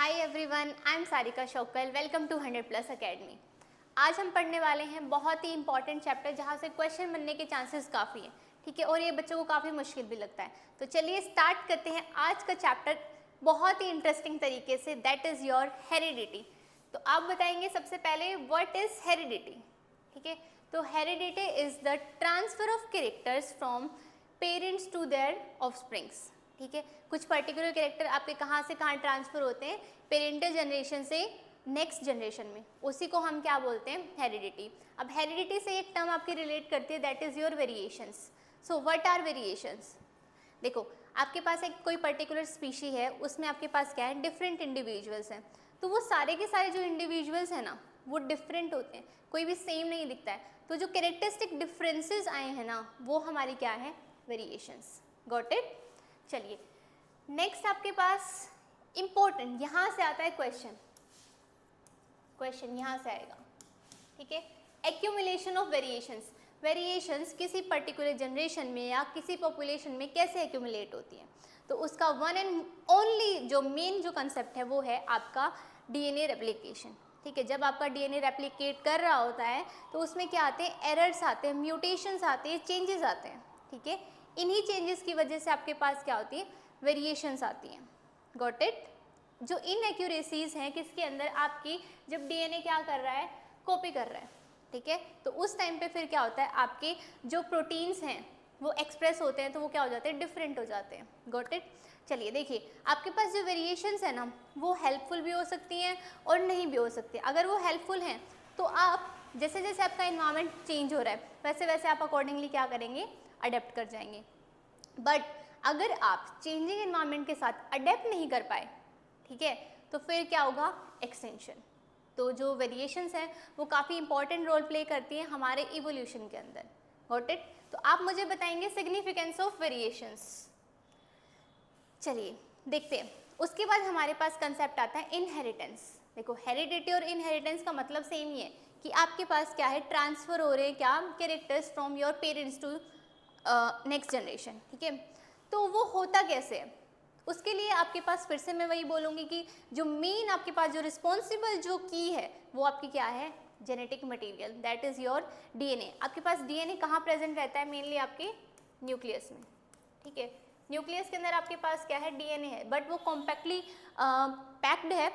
Hi everyone, I am Sarika Shaukal. Welcome to 100+ academy. आज हम पढ़ने वाले हैं बहुत ही इंपॉर्टेंट चैप्टर जहाँ से क्वेश्चन बनने के चांसेस काफ़ी हैं, ठीक है, और ये बच्चों को काफ़ी मुश्किल भी लगता है। तो चलिए स्टार्ट करते हैं आज का चैप्टर बहुत ही इंटरेस्टिंग तरीके से, दैट इज़ योर हेरिडिटी। तो आप बताएंगे सबसे पहले व्हाट इज़ हेरिडिटी, ठीक है। तो heredity is the transfer of characters from parents to their offsprings, ठीक है। कुछ पर्टिकुलर कैरेक्टर आपके कहाँ से कहाँ ट्रांसफ़र होते हैं, पेरेंटल जनरेशन से नेक्स्ट जनरेशन में, उसी को हम क्या बोलते हैं, हेरिडिटी। अब हेरिडिटी से एक टर्म आपकी रिलेट करती है, that is your variations. So what are variations? देखो, आपके पास एक कोई पर्टिकुलर स्पीशी है, उसमें आपके पास क्या है, डिफरेंट इंडिविजुअल्स हैं। तो वो सारे के सारे जो इंडिविजुअल्स हैं ना, वो डिफरेंट होते हैं, कोई भी सेम नहीं दिखता है। तो जो कैरेक्टरिस्टिक डिफरेंसेस आए हैं ना, वो हमारी क्या है, वेरिएशंस। Got it? चलिए नेक्स्ट आपके पास इंपॉर्टेंट, यहाँ से आता है क्वेश्चन यहाँ से आएगा, ठीक है। Accumulation of variations. वेरिएशंस किसी पर्टिकुलर जनरेशन में या किसी पॉपुलेशन में कैसे एक्यूमुलेट होती है, तो उसका वन एंड ओनली जो मेन जो कंसेप्ट है वो है आपका डीएनए रेप्लिकेशन, ठीक है। जब आपका डीएनए रेप्लिकेट कर रहा होता है तो उसमें क्या आते हैं, एरर्स आते हैं, म्यूटेशंस आते हैं, चेंजेस आते हैं, ठीक है। इन्हीं चेंजेस की वजह से आपके पास क्या होती है, वेरिएशंस आती हैं। Got it? जो इनएक्यूरेसीज हैं किसके अंदर, आपकी जब डीएनए क्या कर रहा है, कॉपी कर रहा है, ठीक है। तो उस टाइम पे फिर क्या होता है, आपके जो प्रोटीन्स हैं वो एक्सप्रेस होते हैं, तो वो क्या हो जाते हैं, डिफरेंट हो जाते हैं। Got it? चलिए देखिए, आपके पास जो वेरिएशंस है ना, वो हेल्पफुल भी हो सकती हैं और नहीं भी हो सकती। अगर वो हेल्पफुल हैं तो आप जैसे जैसे आपका इन्वायरमेंट चेंज हो रहा है वैसे वैसे आप अकॉर्डिंगली क्या करेंगे, अडेप्ट कर जाएंगे। बट अगर आप चेंजिंग इन्वायरमेंट के साथ अडेप्ट नहीं कर पाए, ठीक है, तो फिर क्या होगा, एक्सटेंशन। तो जो वेरिएशंस हैं वो काफ़ी इंपॉर्टेंट रोल प्ले करती हैं हमारे इवोल्यूशन के अंदर। Got it? तो आप मुझे बताएंगे सिग्निफिकेंस ऑफ वेरिएशंस। चलिए देखते हैं। उसके बाद हमारे पास कंसेप्ट आता है इनहेरिटेंस। देखो, हेरिडिटी और इनहेरिटेंस का मतलब सेम ही है कि आपके पास क्या है, ट्रांसफ़र हो रहे हैं क्या, characters from your parents to next generation, ठीक है। तो वो होता कैसे है, उसके लिए आपके पास फिर से मैं वही बोलूँगी कि जो मेन आपके पास जो रिस्पॉन्सिबल जो की है वो आपकी क्या है, genetic material, that is your DNA. आपके पास डीएनए कहाँ प्रेजेंट रहता है, मेनली आपके न्यूक्लियस में, ठीक है। न्यूक्लियस के अंदर आपके पास क्या है, डीएनए है, बट वो कॉम्पैक्टली पैक्ड है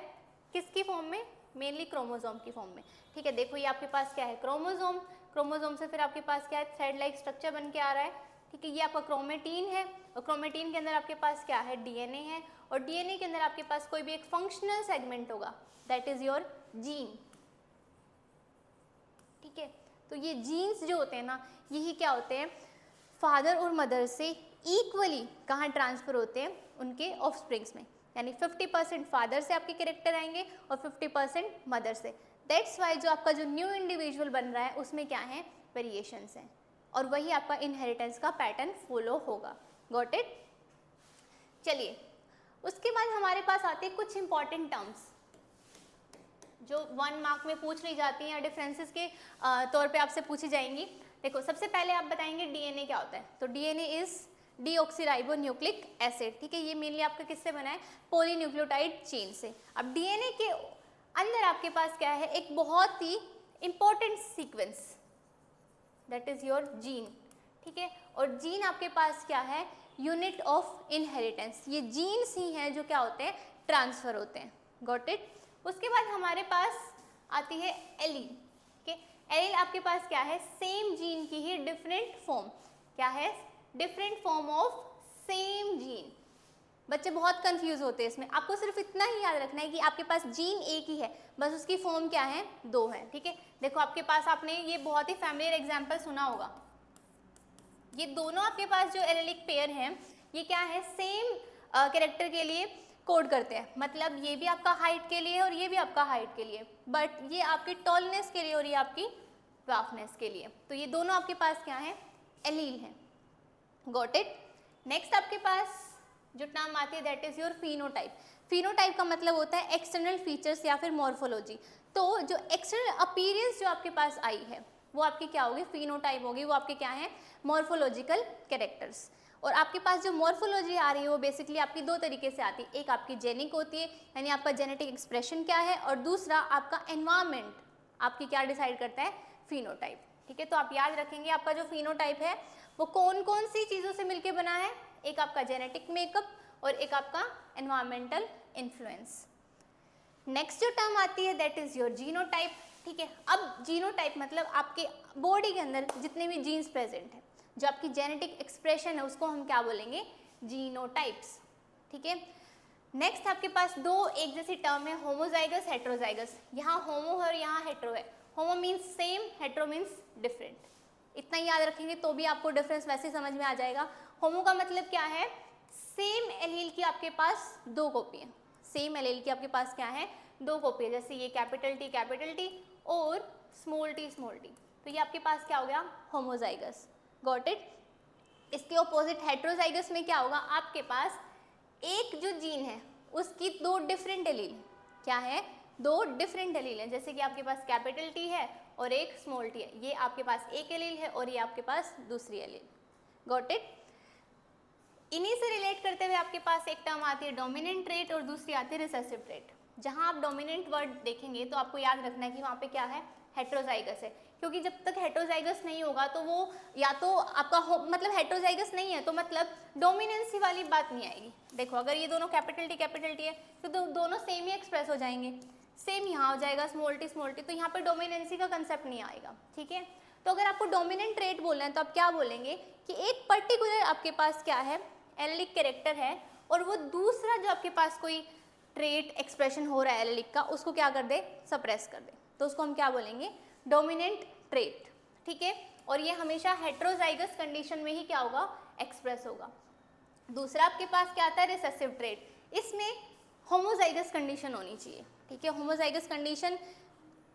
किसकी फॉर्म में, मेनली क्रोमोसोम की फॉर्म में, ठीक है। देखो ये आपके पास क्या है, क्रोमोसोम, क्रोमोसोम से फिर आपके पास क्या है, थ्रेड लाइक स्ट्रक्चर बन के आ रहा है, ठीक है। ये आपका क्रोमेटीन है और क्रोमेटीन के अंदर आपके पास क्या है, डीएनए है, और डीएनए के अंदर आपके पास कोई भी एक फंक्शनल सेगमेंट होगा, दैट इज योर जीन, ठीक है। तो ये जीन्स जो होते हैं ना, यही क्या होते हैं, फादर और मदर से इक्वली कहाँ ट्रांसफ़र होते हैं, उनके ऑफस्प्रिंग्स में। यानी 50% फादर से आपके कैरेक्टर आएंगे और 50% मदर से। दैट्स वाई जो आपका जो न्यू इंडिविजुअल बन रहा है उसमें क्या है, वेरिएशंस हैं, और वही आपका इनहेरिटेंस का पैटर्न फॉलो होगा। Got it? चलिए उसके बाद हमारे पास आते हैं कुछ इंपॉर्टेंट टर्म्स जो 1 मार्क में पूछ ली जाती हैं या डिफरेंसेस के तौर पे आपसे पूछी जाएंगी। देखो सबसे पहले आप बताएंगे डीएनए क्या होता है, तो डीएनए इज डीऑक्सीराइबोन्यूक्लिक एसिड, ठीक है। ये मेनली आपका किससे बना है, पॉलीन्यूक्लियोटाइड चेन से। अब डीएनए के अंदर आपके पास क्या है, एक बहुत ही important sequence, that is your gene, ठीक है। और जीन आपके पास क्या है, यूनिट ऑफ इनहेरिटेंस। ये जीन्स ही हैं जो क्या होते हैं, ट्रांसफर होते हैं। Got it? उसके बाद हमारे पास आती है एलील, ठीक है। एलील आपके पास क्या है, सेम जीन की ही डिफरेंट फॉर्म, क्या है, different form of same gene. बच्चे बहुत कंफ्यूज होते हैं इसमें, आपको सिर्फ इतना ही याद रखना है कि आपके पास जीन एक ही है, बस उसकी फॉर्म क्या है, 2 है, ठीक है। देखो आपके पास, आपने ये बहुत ही फैमिलियर एग्जाम्पल सुना होगा, ये दोनों आपके पास जो एलेलिक पेयर हैं ये क्या है, सेम कैरेक्टर के लिए कोड करते हैं। मतलब ये भी आपका हाइट के लिए और ये भी आपका हाइट के लिए, बट ये आपकी टॉलनेस के लिए और ये आपकी ड्वार्फनेस के लिए। तो ये दोनों आपके पास क्या है, एलील हैं। Got it? नेक्स्ट आपके पास जो टर्म आती है that is your phenotype. Phenotype का मतलब होता है एक्सटर्नल फीचर्स या फिर मॉर्फोलॉजी। तो जो एक्सटर्नल अपीयरेंस जो आपके पास आई है वो आपकी क्या होगी, फिनोटाइप होगी, वो आपके क्या है, मॉर्फोलॉजिकल कैरेक्टर्स। और आपके पास जो मॉर्फोलॉजी आ रही है वो बेसिकली आपकी दो तरीके से आती है, एक आपकी जेनिक होती है यानी आपका जेनेटिक एक्सप्रेशन क्या है, और दूसरा आपका एनवायरनमेंट आपकी क्या डिसाइड करता है, फिनोटाइप। ठीक है, तो आप याद रखेंगे आपका जो फिनोटाइप है वो कौन कौन सी चीज़ों से मिलकर बना है, एक आपका जेनेटिक मेकअप और एक आपका एनवायरमेंटल इन्फ्लुएंस। नेक्स्ट जो टर्म आती है दैट इज योर जीनोटाइप। ठीक है, अब जीनोटाइप मतलब आपके बॉडी के अंदर जितने भी जीन्स प्रेजेंट है, जो आपकी जेनेटिक एक्सप्रेशन है उसको हम क्या बोलेंगे, जीनोटाइप्स। ठीक है, नेक्स्ट आपके पास दो एक जैसी टर्म है, होमोजाइगस हेट्रोजाइगस। यहाँ होमो है और यहाँ हेट्रो है। होमो means same, hetero means different. इतना याद रखेंगे तो भी आपको डिफरेंस वैसे समझ में आ जाएगा। होमो का मतलब क्या है, सेम एलील की आपके पास दो कॉपी है, सेम एलील की आपके पास क्या है, दो कॉपी है। जैसे ये कैपिटल टी और स्मॉल टी, तो ये आपके पास क्या हो गया, होमोजाइगस। Got it. इसके ऑपोजिट हेट्रोजाइगस में क्या होगा, आपके पास एक जो जीन है उसकी दो डिफरेंट एलील, क्या है, दो डिफरेंट एलील है। जैसे कि आपके पास कैपिटल टी है और एक स्मॉल टी है, ये आपके पास एक एलील है और ये आपके पास दूसरी एलील। Got it. इन्हीं से रिलेट करते हुए आपके पास एक टर्म आती है डोमिनेंट ट्रेट और दूसरी आती है रिसेसिव ट्रेट। जहां आप डोमिनेंट वर्ड देखेंगे तो आपको याद रखना है कि वहां पे क्या है, हेट्रोजाइगस है, क्योंकि जब तक हेट्रोजाइगस नहीं होगा तो वो या तो आपका मतलब हेट्रोजाइगस नहीं है तो मतलब डोमिनेंसी वाली बात नहीं आएगी। देखो अगर ये दोनों कैपिटल टी है तो दोनों सेम ही एक्सप्रेस हो जाएंगे, सेम यहाँ हो जाएगा स्मॉल टी, तो यहाँ पर डोमिनेंसी का कंसेप्ट नहीं आएगा। ठीक है, तो अगर आपको डोमिनेंट ट्रेट बोलना है तो आप क्या बोलेंगे कि एक पर्टिकुलर आपके पास क्या है, एलिक कैरेक्टर है, और वो दूसरा जो आपके पास कोई ट्रेट एक्सप्रेशन हो रहा है एलिक का, उसको क्या कर दे, सप्रेस कर दे, तो उसको हम क्या बोलेंगे, डोमिनेंट ट्रेट। ठीक है, और ये हमेशा हेट्रोजाइगस कंडीशन में ही क्या होगा, एक्सप्रेस होगा। दूसरा आपके पास क्या आता है, रिसेसिव ट्रेट। इसमें होमोजाइगस कंडीशन होनी चाहिए। ठीक है, होमोजाइगस कंडीशन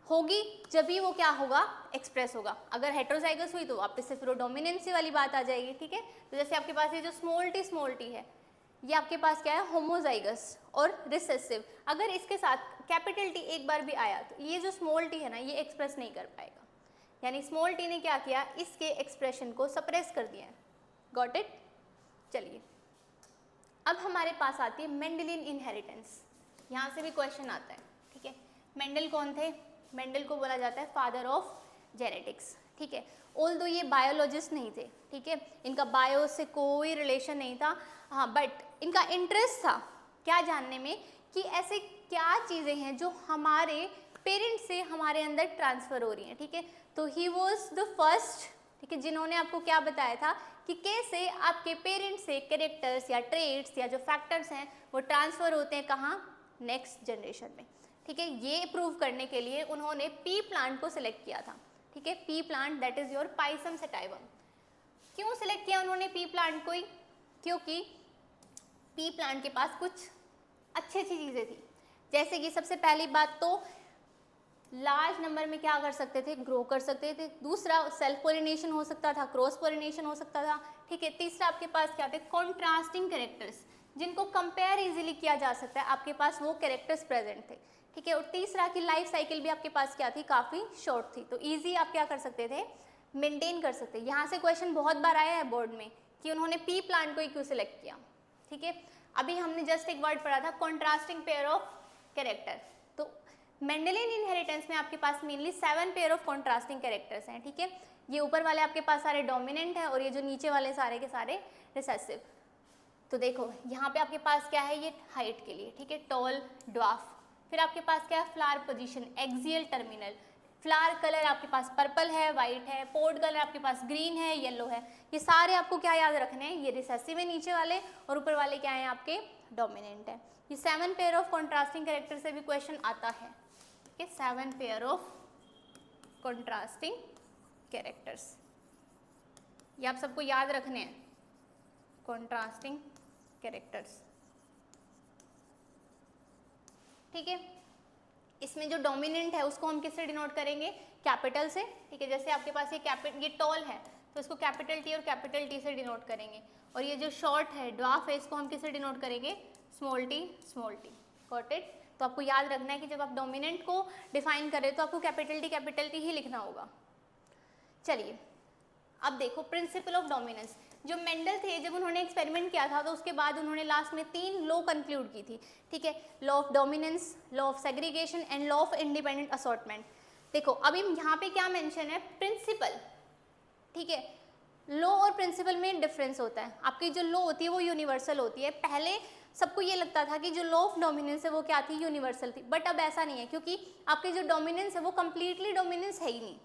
होगी जब भी वो क्या होगा, एक्सप्रेस होगा। अगर हेट्रोजाइगस हुई तो वापस से फिर वो डोमिनेंसी वाली बात आ जाएगी। ठीक है, तो जैसे आपके पास ये जो स्मॉल टी है, ये आपके पास क्या है, होमोजाइगस और रिसेसिव। अगर इसके साथ कैपिटल टी एक बार भी आया तो ये जो स्मॉल टी है ना, ये एक्सप्रेस नहीं कर पाएगा, यानी स्मॉल टी ने क्या किया, इसके एक्सप्रेशन को सप्रेस कर दिया है। Got it. चलिए अब हमारे पास आती है मेंडेलियन इनहेरिटेंस। यहाँ से भी क्वेश्चन आता है। ठीक है, मेंडल कौन थे, मेंडल को बोला जाता है फादर ऑफ जेनेटिक्स। ठीक है, ऑल्दो ये बायोलॉजिस्ट नहीं थे। ठीक है, इनका बायो से कोई रिलेशन नहीं था, हाँ, बट इनका इंटरेस्ट था क्या जानने में कि ऐसे क्या चीज़ें हैं जो हमारे पेरेंट्स से हमारे अंदर ट्रांसफ़र हो रही हैं। ठीक है, तो ही वॉज द फर्स्ट, ठीक है, जिन्होंने आपको क्या बताया था कि कैसे आपके पेरेंट्स से कैरेक्टर्स या ट्रेट्स या जो फैक्टर्स हैं वो ट्रांसफ़र होते हैं कहाँ, नेक्स्ट जनरेशन में। ठीक है, ये प्रूव करने के लिए उन्होंने पी प्लांट को सिलेक्ट किया था। ठीक है, P plant that is your Pisum sativum. क्यों सिलेक्ट किया उन्होंने पी प्लांट को ही, क्योंकि पी प्लांट के पास कुछ अच्छी अच्छी चीज़ें थी। जैसे कि सबसे पहली बात तो लार्ज नंबर में क्या कर सकते थे, ग्रो कर सकते थे। दूसरा सेल्फ पोलिनेशन हो सकता था, क्रॉस पोलिनेशन हो सकता था। ठीक है, तीसरा आपके पास क्या थे, कॉन्ट्रास्टिंग कैरेक्टर्स, जिनको कंपेयर इजीली किया जा सकता है, आपके पास वो कैरेक्टर्स प्रेजेंट थे। ठीक है, और तीसरा की लाइफ साइकिल भी आपके पास क्या थी, काफ़ी शॉर्ट थी, तो ईजी आप क्या कर सकते थे, मेंटेन कर सकते। यहाँ से क्वेश्चन बहुत बार आया है बोर्ड में कि उन्होंने पी प्लांट को ही क्यों सिलेक्ट किया। ठीक है, अभी हमने जस्ट एक वर्ड पढ़ा था, कॉन्ट्रास्टिंग पेयर ऑफ कैरेक्टर। तो मेंडेलियन इनहेरिटेंस में आपके पास mainly 7 pair of contrasting characters हैं। ठीक है, ये ऊपर वाले आपके पास सारे डोमिनेंट है और ये जो नीचे वाले सारे के सारे रिसेसिव। तो देखो यहाँ पे आपके पास क्या है, ये हाइट के लिए, ठीक है, टॉल, ड्वार्फ। फिर आपके पास क्या है, flower position, axial, terminal. Flower colour आपके पास पर्पल है, वाइट है। पोड कलर आपके पास ग्रीन है, येलो है। ये सारे आपको क्या याद रखने हैं, ये रिसेसिव है नीचे वाले और ऊपर वाले क्या है आपके डोमिनेंट है। ये 7 पेयर ऑफ कॉन्ट्रास्टिंग कैरेक्टर से भी क्वेश्चन आता है। ठीक है, 7 पेयर ऑफ कॉन्ट्रास्टिंग कैरेक्टर्स, ये आप सबको याद रखने हैं, कॉन्ट्रास्टिंग कैरेक्टर्स। ठीक है, इसमें जो डोमिनेंट है उसको हम किससे डिनोट करेंगे, कैपिटल से। ठीक है, जैसे आपके पास ये टॉल है तो इसको कैपिटल टी और कैपिटल टी से डिनोट करेंगे, और ये जो शॉर्ट है, ड्वार्फ है, इसको हम किससे डिनोट करेंगे, small T, small T. Got it. तो आपको याद रखना है कि जब आप डोमिनेंट को डिफाइन करें तो आपको कैपिटल टी ही लिखना होगा। चलिए अब देखो प्रिंसिपल ऑफ डोमिनेंस। जो मेंडल थे जब उन्होंने एक्सपेरिमेंट किया था तो उसके बाद उन्होंने लास्ट में 3 लॉ कंक्लूड की थी, ठीक है, law of dominance, law of segregation and law of independent assortment. देखो अभी यहाँ पे क्या मेंशन है, प्रिंसिपल, ठीक है, लॉ और प्रिंसिपल में डिफरेंस होता है। आपकी जो लॉ होती है वो यूनिवर्सल होती है। पहले सबको ये लगता था कि जो लॉ ऑफ डोमिनेंस है वो क्या थी, यूनिवर्सल थी, बट अब ऐसा नहीं है, क्योंकि आपकी जो डोमिनेंस है वो कंप्लीटली डोमिनेंस है ही नहीं।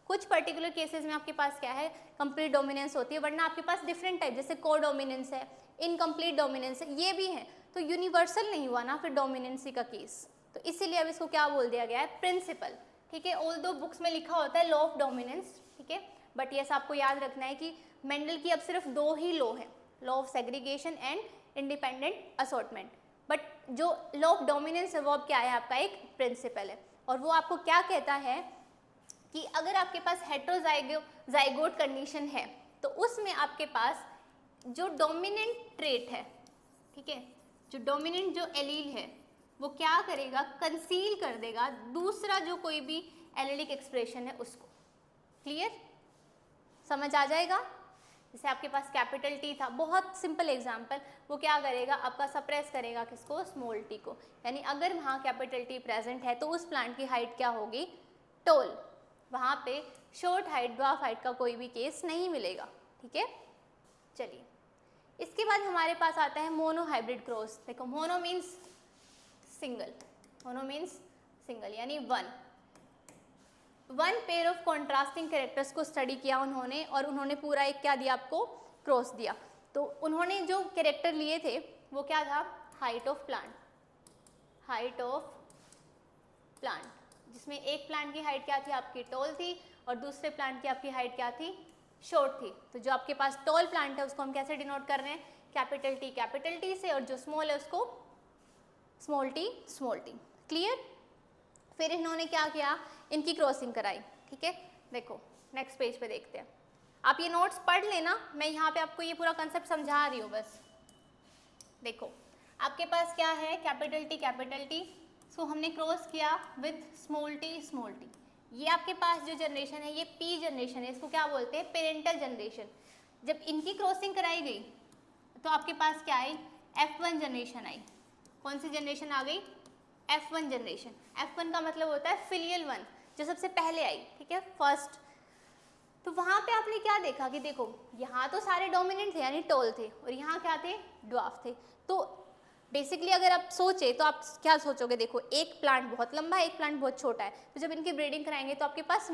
कुछ पर्टिकुलर केसेस में आपके पास क्या है, कंप्लीट डोमिनेंस होती है, वरना आपके पास डिफरेंट टाइप, जैसे को डोमिनेंस है, इनकम्प्लीट डोमिनेंस है, ये भी है, तो यूनिवर्सल नहीं हुआ ना फिर डोमिनेंसी का केस, तो इसीलिए अब इसको क्या बोल दिया गया है, प्रिंसिपल, ठीक है। ऑल दो बुक्स में लिखा होता है लॉ ऑफ डोमिनेंस, ठीक है, बट ये आपको याद रखना है कि मेंडल की अब सिर्फ 2 ही लॉ है, law of segregation and independent assortment, but जो लॉ ऑफ डोमिनेंस है वो अब क्या है, आपका एक प्रिंसिपल है, और वो आपको क्या कहता है कि अगर आपके पास हेट्रोजाइगोट कंडीशन है तो उसमें आपके पास जो डोमिनेंट ट्रेट है, ठीक है, जो डोमिनेंट जो एलील है वो क्या करेगा, कंसील कर देगा दूसरा जो कोई भी एलिलिक एक्सप्रेशन है उसको। क्लियर, समझ आ जाएगा। जैसे आपके पास कैपिटल टी था, बहुत सिंपल एग्जांपल, वो क्या करेगा, आपका सप्रेस करेगा किसको, स्मॉल टी को, यानी अगर वहाँ कैपिटल टी प्रेजेंट है तो उस प्लांट की हाइट क्या होगी, टोल, वहाँ पे शॉर्ट हाइट, ड्वार्फ हाइट का कोई भी केस नहीं मिलेगा, ठीक है। चलिए इसके बाद हमारे पास आता है मोनो हाइब्रिड क्रॉस। देखो mono means single, mono means single यानी one pair of contrasting characters को स्टडी किया उन्होंने, और उन्होंने पूरा एक क्या दिया आपको, क्रॉस दिया। तो उन्होंने जो कैरेक्टर लिए थे वो क्या था, height of plant, height of plant, जिसमें एक प्लांट की हाइट क्या थी, आपकी टॉल थी, और दूसरे प्लांट की आपकी हाइट क्या थी, शॉर्ट थी। तो जो आपके पास टॉल प्लांट है उसको हम कैसे डिनोट कर रहे हैं, कैपिटल टी से, और जो स्मॉल है उसको स्मॉल टी। क्लियर। फिर इन्होंने क्या किया, इनकी क्रॉसिंग कराई, ठीक है। देखो नेक्स्ट पेज पे देखते हैं, आप ये नोट्स पढ़ लेना, मैं यहाँ पे आपको ये पूरा कंसेप्ट समझा रही हूँ बस। देखो आपके पास क्या है, कैपिटल टी, सो हमने क्रॉस किया विद स्मॉल टी। ये आपके पास जो जनरेशन है ये पी जनरेशन है, इसको क्या बोलते हैं, पेरेंटल जनरेशन। जब इनकी क्रॉसिंग कराई गई तो आपके पास क्या आई, F1 जनरेशन आई। कौन सी जनरेशन आ गई, F1 जनरेशन। F1 का मतलब होता है फिलियल वन, जो सबसे पहले आई, ठीक है, फर्स्ट। तो वहाँ पे आपने क्या देखा कि देखो यहाँ तो सारे डोमिनेंट थे यानी टॉल थे, और यहाँ क्या थे, ड्वार्फ थे। तो बेसिकली अगर आप सोचे तो आप क्या सोचोगे, देखो एक प्लांट बहुत लंबा है, एक प्लांट बहुत छोटा है, तो जब इनकी ब्रीडिंग कराएंगे तो आपके पास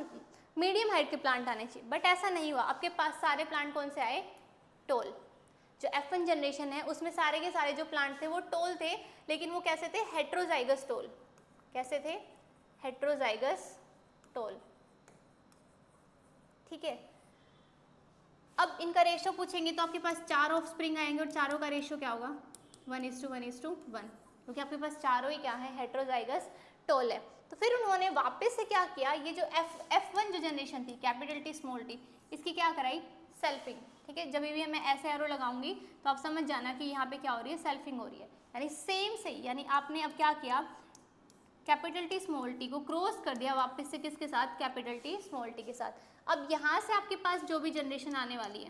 मीडियम हाइट के प्लांट आने चाहिए, बट ऐसा नहीं हुआ। आपके पास सारे प्लांट कौन से आए, टॉल। जो F1 जनरेशन है उसमें सारे के सारे जो प्लांट थे वो टॉल थे, लेकिन वो कैसे थे, हेट्रोजाइगस टॉल। कैसे थे, हेट्रोजाइगस टॉल, ठीक है। अब इनका रेशो पूछेंगे तो आपके पास 4 ऑफस्प्रिंग आएंगे, और चारों का रेशो क्या होगा, 1:1:1, क्योंकि आपके पास चारों ही क्या है, हेट्रोजाइगस टॉल है। तो फिर उन्होंने वापस से क्या किया, ये जो F1 जो जनरेशन थी, कैपिटल टी स्मॉल टी, इसकी क्या कराई, सेल्फिंग, ठीक है। जब भी मैं ऐसे एरो लगाऊंगी तो आप समझ जाना कि यहाँ पे क्या हो रही है, सेल्फिंग हो रही है, यानी सेम से, यानी आपने अब क्या किया, कैपिटल टी स्मॉल टी को क्रॉस कर दिया वापस से किसके साथ, कैपिटल टी स्मॉल टी के साथ। अब यहाँ से आपके पास जो भी जनरेशन आने वाली है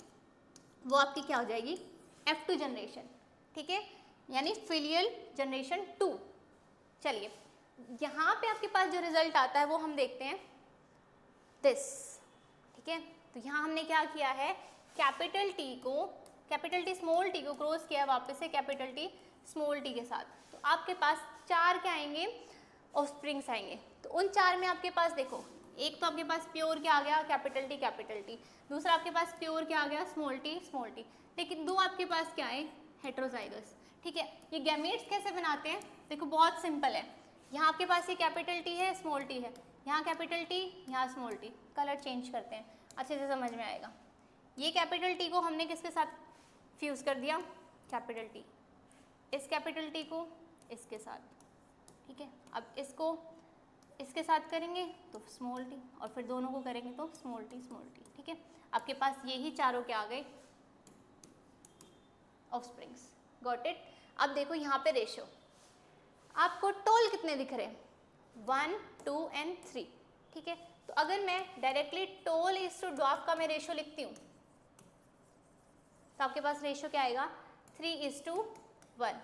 वो आपकी क्या हो जाएगी, F2 जनरेशन, ठीक है, यानी फिलियल जनरेशन 2। चलिए यहाँ पे आपके पास जो रिजल्ट आता है वो हम देखते हैं, दिस, ठीक है। तो यहाँ हमने क्या किया है, कैपिटल टी स्मॉल टी को क्रॉस किया वापस से कैपिटल टी स्मॉल टी के साथ। तो आपके पास 4 क्या आएंगे, ऑफस्प्रिंग्स आएंगे। तो उन 4 में आपके पास देखो, एक तो आपके पास प्योर क्या आ गया, कैपिटल टी, दूसरा आपके पास प्योर क्या आ गया, स्मॉल टी, लेकिन 2 आपके पास क्या है, हेट्रोजाइगस, ठीक है। ये गैमेट्स कैसे बनाते हैं, देखो बहुत सिंपल है। यहाँ आपके पास ये कैपिटल टी है, स्मॉल टी है, यहाँ कैपिटल टी, यहाँ स्मॉल टी, कलर चेंज करते हैं, अच्छे से समझ में आएगा। ये कैपिटल टी को हमने किसके साथ फ्यूज़ कर दिया, कैपिटल टी, इस कैपिटल टी को इसके साथ, ठीक है। अब इसको इसके साथ करेंगे तो स्मॉल टी, और फिर दोनों को करेंगे तो स्मॉल टी, ठीक है। आपके पास यही चारों क्या आ गए, ऑफस्प्रिंग्स, गॉट इट। अब देखो यहाँ पे रेशो, आपको टॉल कितने दिख रहे हैं, 1, 2 and 3, ठीक है। तो अगर मैं directly tall is to dwarf का मैं रेशो लिखती हूँ, तो आपके पास रेशियो क्या आएगा 3:1।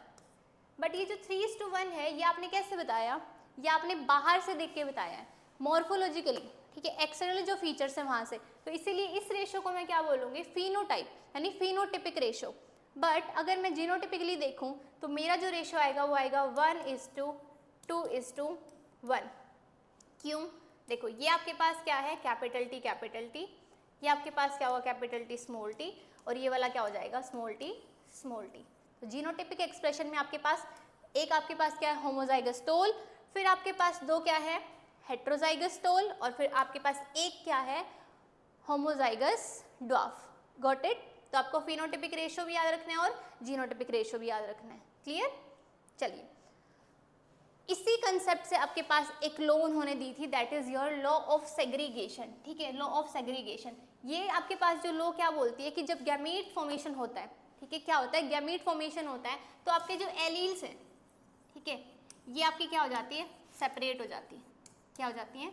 बट ये जो 3:1 है ये आपने कैसे बताया, ये आपने बाहर से देख के बताया है मॉर्फोलॉजिकली, ठीक है, एक्सटर्नल जो फीचर्स है वहाँ से, तो इसीलिए इस रेशियो को मैं क्या बोलूँगी फिनोटाइप यानी फिनोटिपिक रेशियो। बट अगर मैं जीनोटिपिकली देखूँ तो मेरा जो रेशियो आएगा वो आएगा 1:2:1। क्यों, देखो ये आपके पास क्या है कैपिटल टी, ये आपके पास क्या होगा कैपिटल टी स्मॉल टी, और ये वाला क्या हो जाएगा स्मॉल टी। तो जीनोटिपिक एक्सप्रेशन में आपके पास एक आपके पास क्या है होमोजाइगस टोल, फिर आपके पास दो क्या है हेट्रोजाइगस टोल, और फिर आपके पास एक क्या है होमोजाइगस ड्वार्फ। Got it. तो आपको फिनोटिपिक रेशियो भी याद रखना है और जीनोटिपिक रेशियो भी याद रखना है। क्लियर। चलिए, इसी कंसेप्ट से आपके पास एक लॉ उन्होंने दी थी, that is your law of segregation. ठीक है, लॉ ऑफ सेग्रीगेशन। ये आपके पास जो लॉ क्या बोलती है कि जब गैमीट फॉर्मेशन होता है, ठीक है, क्या होता है गैमीट फॉर्मेशन होता है, तो आपके जो एलील्स हैं, ठीक है, ये आपकी क्या हो जाती है सेपरेट हो जाती है। क्या हो जाती है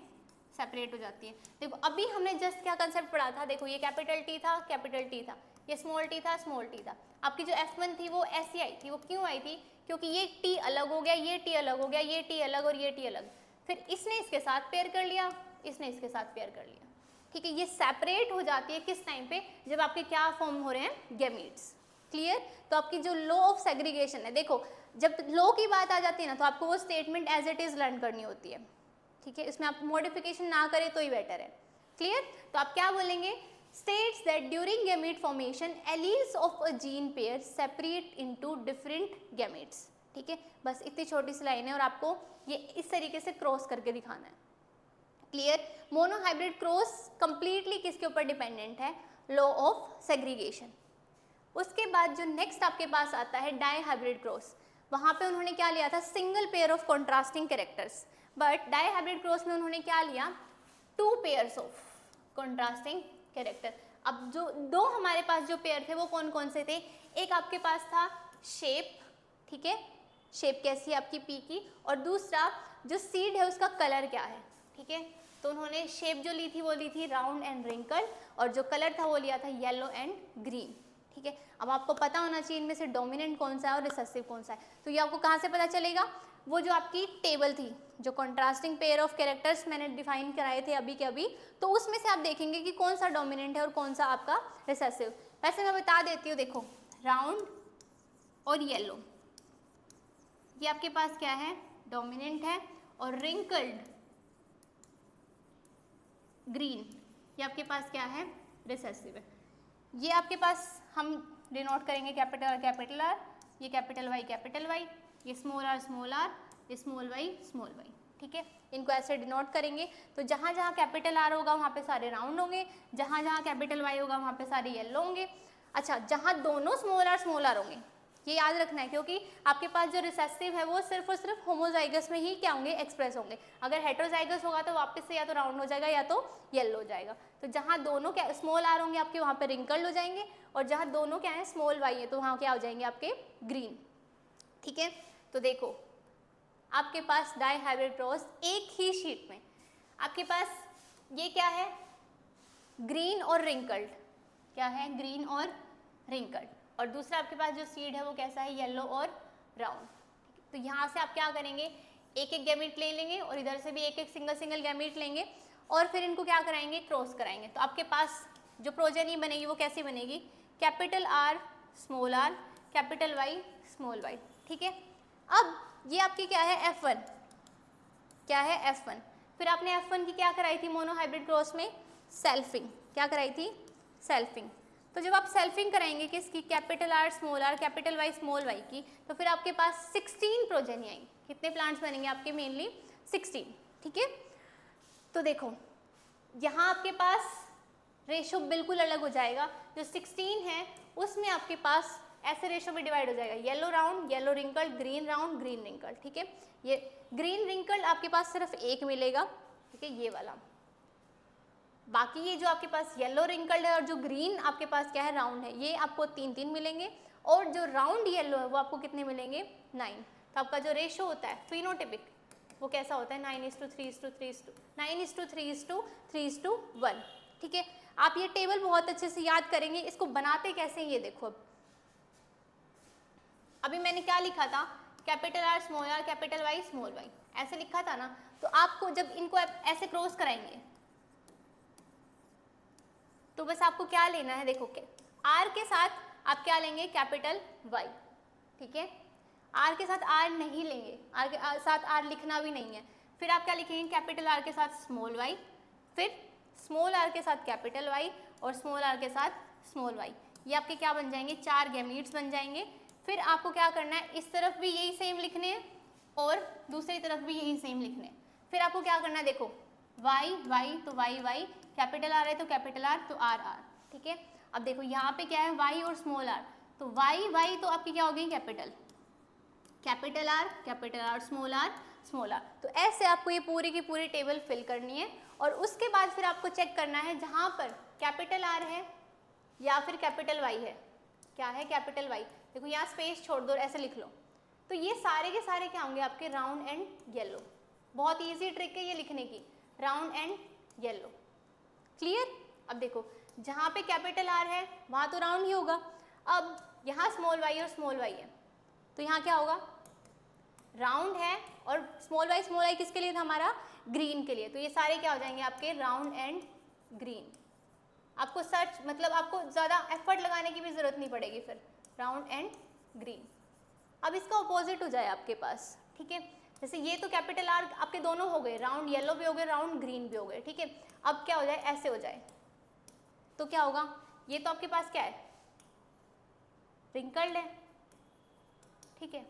सेपरेट हो जाती है। देखो अभी हमने जस्ट क्या कंसेप्ट पढ़ा था, देखो ये कैपिटल टी था, ये स्मॉल टी था, आपकी जो F1 थी वो ऐसी आई थी, वो क्यों आई थी, क्योंकि ये T अलग हो गया, ये T अलग हो गया, ये T अलग और ये T अलग, फिर इसने इसके साथ पेयर कर लिया, इसने इसके साथ पेयर कर लिया। ठीक है, ये सेपरेट हो जाती है किस टाइम पे, जब आपके क्या फॉर्म हो रहे हैं गैमीट्स। क्लियर। तो आपकी जो लॉ ऑफ सेग्रीगेशन है, देखो जब लॉ की बात आ जाती है ना तो आपको वो statement as it is learn करनी होती है। ठीक है, इसमें आप मॉडिफिकेशन ना करें तो ही बेटर है। क्लियर। तो आप क्या बोलेंगे, states that during gamete formation alleles of a gene pair separate into different gametes। ठीक है, बस इतनी छोटी सी लाइन है और आपको ये इस तरीके से क्रॉस करके दिखाना है। क्लियर। मोनोहाइब्रिड क्रॉस कंप्लीटली किसके ऊपर डिपेंडेंट है, लॉ ऑफ सेग्रीगेशन। उसके बाद जो नेक्स्ट आपके पास आता है डाईहाइब्रिड क्रॉस, वहाँ पे उन्होंने क्या लिया था single pair of contrasting characters, but dihybrid cross में उन्होंने क्या लिया 2 पेयर्स ऑफ कॉन्ट्रास्टिंग कैरेक्टर। अब जो दो हमारे पास जो पेयर थे वो कौन कौन से थे, एक आपके पास था शेप, ठीक है, शेप कैसी है आपकी पी की, और दूसरा जो सीड है उसका कलर क्या है। ठीक है, तो उन्होंने शेप जो ली थी वो ली थी राउंड एंड रिंकल, और जो कलर था वो लिया था येलो एंड ग्रीन। ठीक है, अब आपको पता होना चाहिए इनमें से डोमिनेंट कौन सा है और रिसेसिव कौन सा है। तो ये आपको कहाँ से पता चलेगा, वो जो आपकी टेबल थी, जो कॉन्ट्रास्टिंग पेयर ऑफ कैरेक्टर्स मैंने डिफाइन कराए थे अभी के अभी, तो उसमें से आप देखेंगे कि कौन सा डोमिनेंट है और कौन सा आपका रिसेसिव। वैसे मैं बता देती हूँ, देखो राउंड और येलो ये आपके पास क्या है डोमिनेंट है, और रिंकल्ड ग्रीन ये आपके पास क्या है रिसेसिव है। ये आपके पास हम डिनोट करेंगे कैपिटल आर, ये कैपिटल वाई, ये स्मॉल आर, ये स्मॉल वाई। ठीक है, इनको ऐसे डिनोट करेंगे। तो जहाँ जहाँ कैपिटल आर होगा वहाँ पे सारे राउंड होंगे, जहाँ जहाँ कैपिटल वाई होगा वहाँ पे सारे येलो होंगे। अच्छा, जहाँ दोनों स्मॉल आर होंगे, ये याद रखना है, क्योंकि आपके पास जो रिसेसिव है वो सिर्फ और सिर्फ होमोजाइगस में ही क्या होंगे एक्सप्रेस होंगे। अगर हेट्रोजाइगस होगा तो वापस से या तो राउंड हो जाएगा या तो येलो हो जाएगा। तो जहाँ दोनों क्या स्मॉल आर होंगे आपके वहाँ पे रिंकल्ड हो जाएंगे, और जहाँ दोनों क्या है स्मॉल वाई है तो वहाँ क्या हो जाएंगे आपके ग्रीन। ठीक है, तो देखो आपके पास डाईहाइब्रिड क्रॉस एक ही शीट में आपके पास ये क्या है ग्रीन और रिंकल्ड, क्या है ग्रीन और रिंकल्ड, और दूसरा आपके पास जो सीड है वो कैसा है येलो और राउंड। तो यहाँ से आप क्या करेंगे एक एक गैमीट ले लेंगे और इधर से भी एक एक सिंगल गैमीट लेंगे, और फिर इनको क्या कराएंगे क्रॉस कराएंगे। तो आपके पास जो प्रोजेनी बनेगी वो कैसी बनेगी capital R, capital Y, small Y. ठीक है, अब ये आपकी क्या है F1, क्या है F1। फिर आपने F1 की क्या कराई थी मोनोहाइब्रिड क्रॉस में सेल्फिंग, क्या कराई थी सेल्फिंग। तो जब आप सेल्फिंग कराएंगे किसकी capital R, capital Y, small Y की, तो फिर आपके पास 16 प्रोजेनी आएंगे। कितने प्लांट्स बनेंगे आपके मेनली 16। ठीक है, तो देखो यहाँ आपके पास रेशो बिल्कुल अलग हो जाएगा, जो 16 है उसमें आपके पास ऐसे रेशो में डिवाइड हो जाएगा yellow round, yellow wrinkled, green round, green wrinkled. ठीक है, ये ग्रीन रिंकल्ड आपके पास सिर्फ एक मिलेगा, ठीक है ये वाला। बाकी ये जो आपके पास येलो रिंकल्ड है और जो ग्रीन आपके पास क्या है राउंड है, ये आपको 3 मिलेंगे, और जो राउंड येलो है वो आपको कितने मिलेंगे 9। तो आपका जो रेशो होता है फिनोटिपिक वो कैसा होता है 9:3:1। ठीक है। आप ये टेबल बहुत अच्छे से याद करेंगे। इसको बनाते कैसे ये देखो। अब अभी मैंने क्या लिखा था, capital R small R capital Y small Y, ऐसे लिखा था ना। तो आपको जब इनको ऐसे क्रॉस कराएंगे तो बस आपको क्या लेना है, देखो आर के साथ आप क्या लेंगे, कैपिटल वाई, ठीक है। आर के साथ आर नहीं लेंगे, आर के साथ आर लिखना भी नहीं है। फिर आप क्या लिखेंगे, कैपिटल आर के साथ स्मॉल वाई, फिर स्मॉल आर के साथ कैपिटल वाई और स्मॉल आर के साथ स्मॉल वाई। ये आपके क्या बन जाएंगे, 4 गैमीट्स बन जाएंगे। फिर आपको क्या करना है, इस तरफ भी यही सेम लिखने हैं और दूसरी तरफ भी यही सेम लिखने हैं। फिर आपको क्या करना है, देखो वाई वाई तो वाई वाई, कैपिटल आर है तो कैपिटल आर तो आर आर, ठीक है। अब देखो यहाँ पे क्या है, वाई और स्मॉल आर, तो वाई वाई तो आपकी क्या हो गई, capital, capital R small R small R. तो ऐसे आपको ये पूरी की पूरी टेबल फिल करनी है। और उसके बाद फिर आपको चेक करना है जहाँ पर कैपिटल आर है या फिर कैपिटल वाई है, क्या है, कैपिटल वाई। देखो यहाँ स्पेस छोड़ दो, ऐसे लिख लो। तो ये सारे के सारे क्या होंगे आपके, राउंड एंड येलो। बहुत ईजी ट्रिक है ये लिखने की, राउंड एंड येलो, क्लियर। अब देखो जहाँ पे कैपिटल आर है वहाँ तो राउंड ही होगा। अब यहाँ स्मॉल वाई और स्मॉल वाई है तो यहाँ क्या होगा, राउंड है। और स्मॉल वाई किसके लिए था, हमारा ग्रीन के लिए। तो ये सारे क्या हो जाएंगे आपके, राउंड एंड ग्रीन। आपको सर्च मतलब आपको ज़्यादा एफर्ट लगाने की भी ज़रूरत नहीं पड़ेगी फिर, राउंड एंड ग्रीन। अब इसका अपोजिट हो जाए आपके पास, ठीक है। जैसे ये तो कैपिटल आर आपके दोनों हो गए, राउंड येलो भी हो गए, राउंड ग्रीन भी हो गए, ठीक है। अब क्या हो जाए, ऐसे हो जाए तो क्या होगा, ये तो आपके पास क्या है, रिंकल्ड है, ठीक है।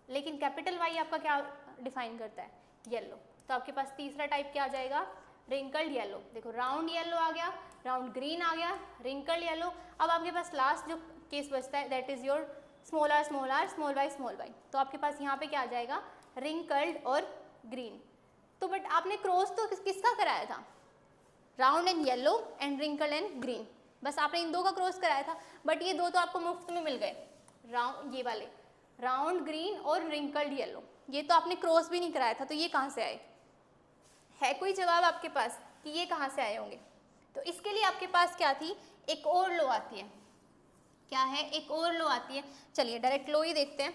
लेकिन कैपिटल वाई आपका क्या डिफाइन करता है, येलो। तो आपके पास तीसरा टाइप क्या आ जाएगा, रिंकल्ड येलो। देखो राउंड येलो आ गया, राउंड ग्रीन आ गया, रिंकल्ड येलो। अब आपके पास लास्ट जो केस बचता है that is your small R small Y. तो आपके पास यहाँ पे क्या आ जाएगा, रिंकल्ड और ग्रीन। तो बट आपने क्रॉस तो किसका कराया था, round and yellow and wrinkled and green, बस आपने इन दो का क्रॉस कराया था। बट ये दो तो आपको मुफ्त में मिल गए, राउंड ये वाले राउंड ग्रीन और रिंकल्ड येलो, ये तो आपने क्रॉस भी नहीं कराया था। तो ये कहाँ से आए, है कोई जवाब आपके पास कि ये कहाँ से आए होंगे। तो इसके लिए आपके पास क्या थी, एक और लॉ आती है, क्या है, एक और लॉ आती है। चलिए डायरेक्ट लॉ ही देखते हैं,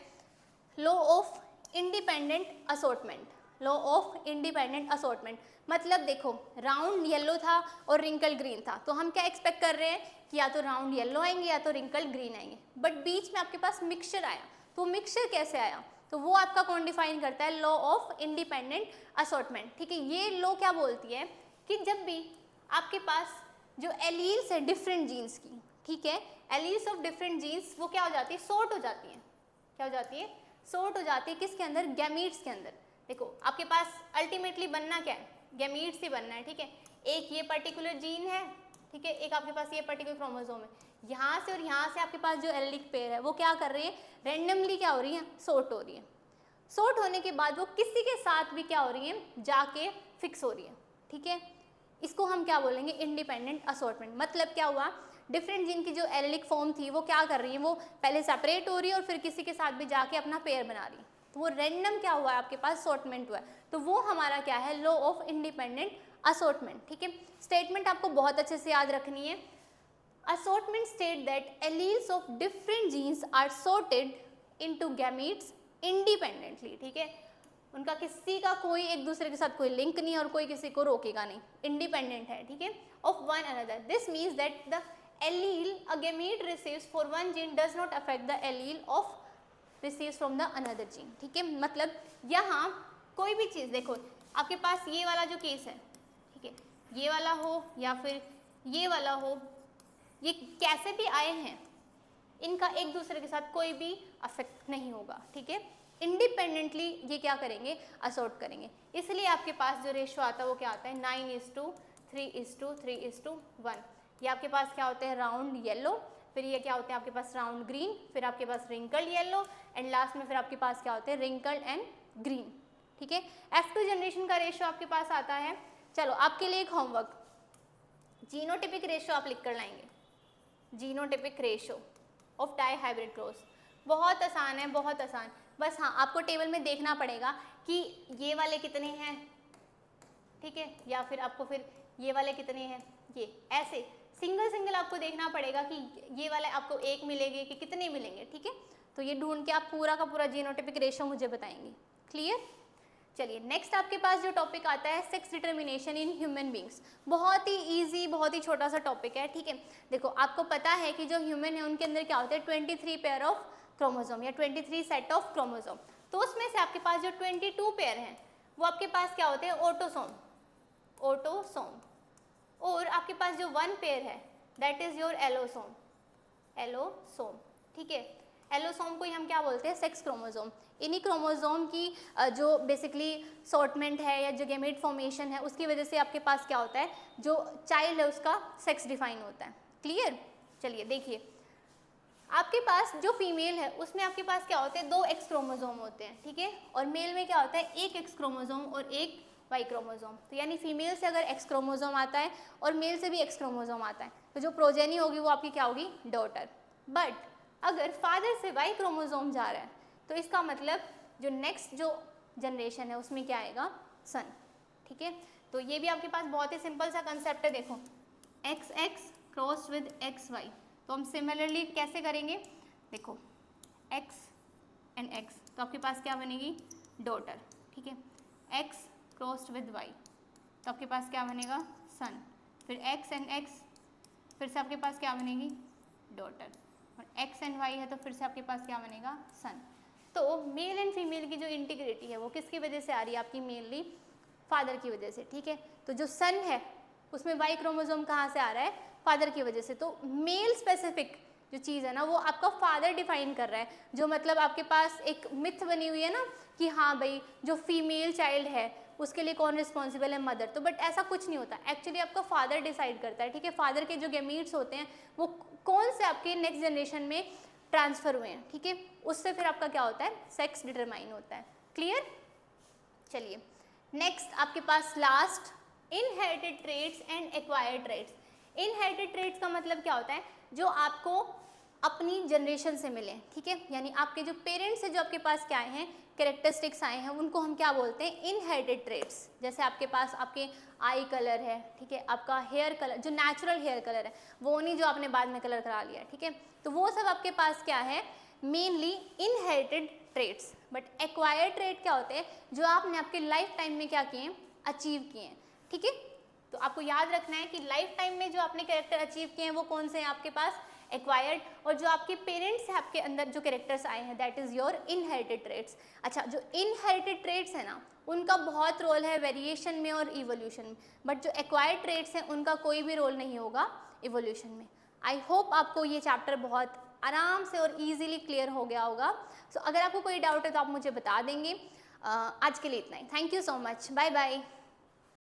law of independent assortment. Law of independent assortment मतलब देखो राउंड येलो था और रिंकल ग्रीन था, तो हम क्या एक्सपेक्ट कर रहे हैं कि या तो राउंड येलो आएंगे या तो रिंकल ग्रीन आएंगे। बट बीच में आपके पास मिक्सचर आया, तो मिक्सचर कैसे आया, तो वो आपका कौन डिफाइन करता है, लॉ ऑफ इंडिपेंडेंट असॉर्टमेंट, ठीक है। ये लॉ क्या बोलती है कि जब भी आपके पास जो एलील्स है डिफरेंट जीन्स की, ठीक है, एलील्स ऑफ डिफरेंट जीन्स वो क्या हो जाती है, सॉर्ट हो जाती है। क्या हो जाती है, सॉर्ट हो जाती है, किसके अंदर, गैमीट्स के अंदर। देखो आपके पास अल्टीमेटली बनना क्या है, गैमीट्स ही बनना है, ठीक है। एक ये पर्टिकुलर जीन है, ठीक है, एक आपके पास ये पर्टिकुलर क्रोमोसोम है, यहाँ से और यहाँ से आपके पास जो एलिक पेयर है वो क्या कर रही है, रेंडमली क्या हो रही है, सॉर्ट हो रही है। सॉर्ट होने के बाद वो किसी के साथ भी क्या हो रही है, जाके फिक्स हो रही है, ठीक है। इसको हम क्या बोलेंगे, इंडिपेंडेंट असॉर्टमेंट। मतलब क्या हुआ, डिफरेंट जीन की जो एलिक फॉर्म थी वो क्या कर रही है, वो पहले सेपरेट हो रही है और फिर किसी के साथ भी जाके अपना पेयर बना रही है। तो वो रैंडम क्या हुआ है, आपके पास असॉर्टमेंट हुआ है। तो वो हमारा क्या है, लॉ ऑफ इंडिपेंडेंट असॉर्टमेंट, ठीक है। स्टेटमेंट आपको बहुत अच्छे से याद रखनी है। Assortment state that alleles of different genes are sorted into gametes independently, ठीक है। उनका किसी का कोई एक दूसरे के साथ कोई लिंक नहीं और कोई किसी को रोकेगा नहीं, इंडिपेंडेंट है, ठीक है, of one another. This means that the allele a gamete receives for one gene does not affect the allele of receives from the another gene, ठीक है। मतलब यहाँ कोई भी चीज़ देखो, आपके पास ये वाला जो केस है, ठीक है, ये वाला हो या फिर ये वाला हो, ये कैसे भी आए हैं इनका एक दूसरे के साथ कोई भी अफेक्ट नहीं होगा, ठीक है। इंडिपेंडेंटली ये क्या करेंगे, असॉर्ट करेंगे। इसलिए आपके पास जो रेशो आता है वो क्या आता है, 9:3:3:1। ये आपके पास क्या होते हैं, राउंड येलो, फिर ये क्या होते हैं आपके पास, राउंड ग्रीन, फिर आपके पास रिंकल्ड येलो एंड लास्ट में फिर आपके पास क्या होते हैं, रिंकल्ड एंड ग्रीन, ठीक है। F2 जनरेशन का रेशो आपके पास आता है। चलो आपके लिए एक होमवर्क, जीनोटिपिक रेशो आप लिख कर लाएंगे, genotypic ratio of dihybrid cross. बहुत आसान है, बहुत आसान। बस हाँ आपको टेबल में देखना पड़ेगा कि ये वाले कितने हैं, ठीक है, या फिर आपको फिर ये वाले कितने हैं, ये ऐसे सिंगल सिंगल आपको देखना पड़ेगा कि ये वाले आपको 1 मिलेंगे कि कितने मिलेंगे, ठीक है। तो ये ढूंढ के आप पूरा का पूरा जीनोटाइपिक रेशियो मुझे बताएंगे। क्लियर? चलिए नेक्स्ट आपके पास जो टॉपिक आता है sex determination in human beings. बहुत ही इजी, बहुत ही छोटा सा टॉपिक है, ठीक है। देखो आपको पता है कि जो ह्यूमन है उनके अंदर क्या होता है 23 पेयर ऑफ क्रोमोसोम या 23 सेट ऑफ क्रोमोसोम। तो उसमें से आपके पास जो 22 पेयर हैं वो आपके पास क्या होते हैं ऑटोसोम, ऑटोसोम। और आपके पास जो 1 पेयर है that is your allosome, allosome, ठीक है। एलोसोम को ही हम क्या बोलते हैं सेक्स क्रोमोसोम। इन्हीं क्रोमोसोम की जो बेसिकली सॉर्टमेंट है या जो गैमेट फॉर्मेशन है उसकी वजह से आपके पास क्या होता है जो चाइल्ड है उसका सेक्स डिफाइन होता है। क्लियर? चलिए देखिए आपके पास जो फीमेल है उसमें आपके पास क्या होते हैं 2 एक्स क्रोमोसोम होते हैं, ठीक है। और मेल में क्या होता है 1 एक्स क्रोमोसोम और 1 वाई क्रोमोसोम। तो यानी फीमेल से अगर एक्स क्रोमोसोम आता है और मेल से भी एक्स क्रोमोसोम आता है तो जो प्रोजेनी होगी वो आपकी क्या होगी डॉटर। बट अगर फादर से वाई क्रोमोसोम जा रहा है तो इसका मतलब जो नेक्स्ट जो जनरेशन है उसमें क्या आएगा सन, ठीक है। तो ये भी आपके पास बहुत ही सिंपल सा कंसेप्ट है। देखो X X cross with X Y, तो हम सिमिलरली कैसे करेंगे, देखो एक्स एंड एक्स तो आपके पास क्या बनेगी डॉटर, ठीक है। एक्स क्रॉस्ड विद वाई तो आपके पास क्या बनेगा सन। फिर एक्स एंड एक्स फिर से आपके पास क्या बनेगी डॉटर, और एक्स एंड वाई है तो फिर से आपके पास क्या बनेगा सन। तो मेल एंड फीमेल की जो इंटीग्रिटी है वो किसकी वजह से आ रही है आपकी मेनली फादर की वजह से, ठीक है। तो जो सन है उसमें वाई क्रोमोसोम कहाँ से आ रहा है फादर की वजह से। तो मेल स्पेसिफिक जो चीज़ है ना वो आपका फादर डिफाइन कर रहा है। जो मतलब आपके पास एक मिथ बनी हुई है ना कि हाँ भाई जो फीमेल चाइल्ड है उसके लिए कौन रिस्पॉन्सिबल है मदर, तो बट ऐसा कुछ नहीं होता। एक्चुअली आपका फादर डिसाइड करता है, ठीक है। फादर के जो गैमीट्स होते हैं वो कौन से आपके नेक्स्ट जनरेशन में ट्रांसफर हुए हैं, ठीक है। उससे फिर आपका क्या होता है सेक्स डिटरमाइन होता है। क्लियर? चलिए नेक्स्ट आपके पास last inherited traits and acquired traits. Inherited traits का मतलब क्या होता है जो आपको अपनी जनरेशन से मिले, ठीक है। यानी आपके जो पेरेंट्स है जो आपके पास क्या आए हैं कैरेक्टरिस्टिक्स आए हैं उनको हम क्या बोलते हैं इनहेरिटेड ट्रेट्स। जैसे आपके पास आपके आई कलर है, ठीक है, आपका हेयर कलर जो नेचुरल हेयर कलर है वो नहीं जो आपने बाद में कलर करा लिया, ठीक है। तो वो सब आपके पास क्या है mainly inherited traits. But acquired trait क्या होते हैं जो आपने आपके लाइफ टाइम में क्या किए हैं अचीव किए हैं, ठीक है। तो आपको याद रखना है कि लाइफ टाइम में जो आपने कैरेक्टर अचीव किए हैं वो कौन से हैं आपके पास एक्वायर्ड, और जो आपके पेरेंट्स हैं आपके अंदर जो कैरेक्टर्स आए हैं that is your inherited traits. अच्छा जो इनहेरिटेड ट्रेट्स है ना उनका बहुत रोल है वेरिएशन में और इवोल्यूशन में, बट जो एक्वायर्ड ट्रेट्स हैं उनका कोई भी रोल नहीं होगा इवोल्यूशन में। आई होप आपको ये चैप्टर बहुत आराम से और इजीली क्लियर हो गया होगा। सो अगर आपको कोई डाउट है तो आप मुझे बता देंगे। आज के लिए इतना ही। Thank you so much, bye bye.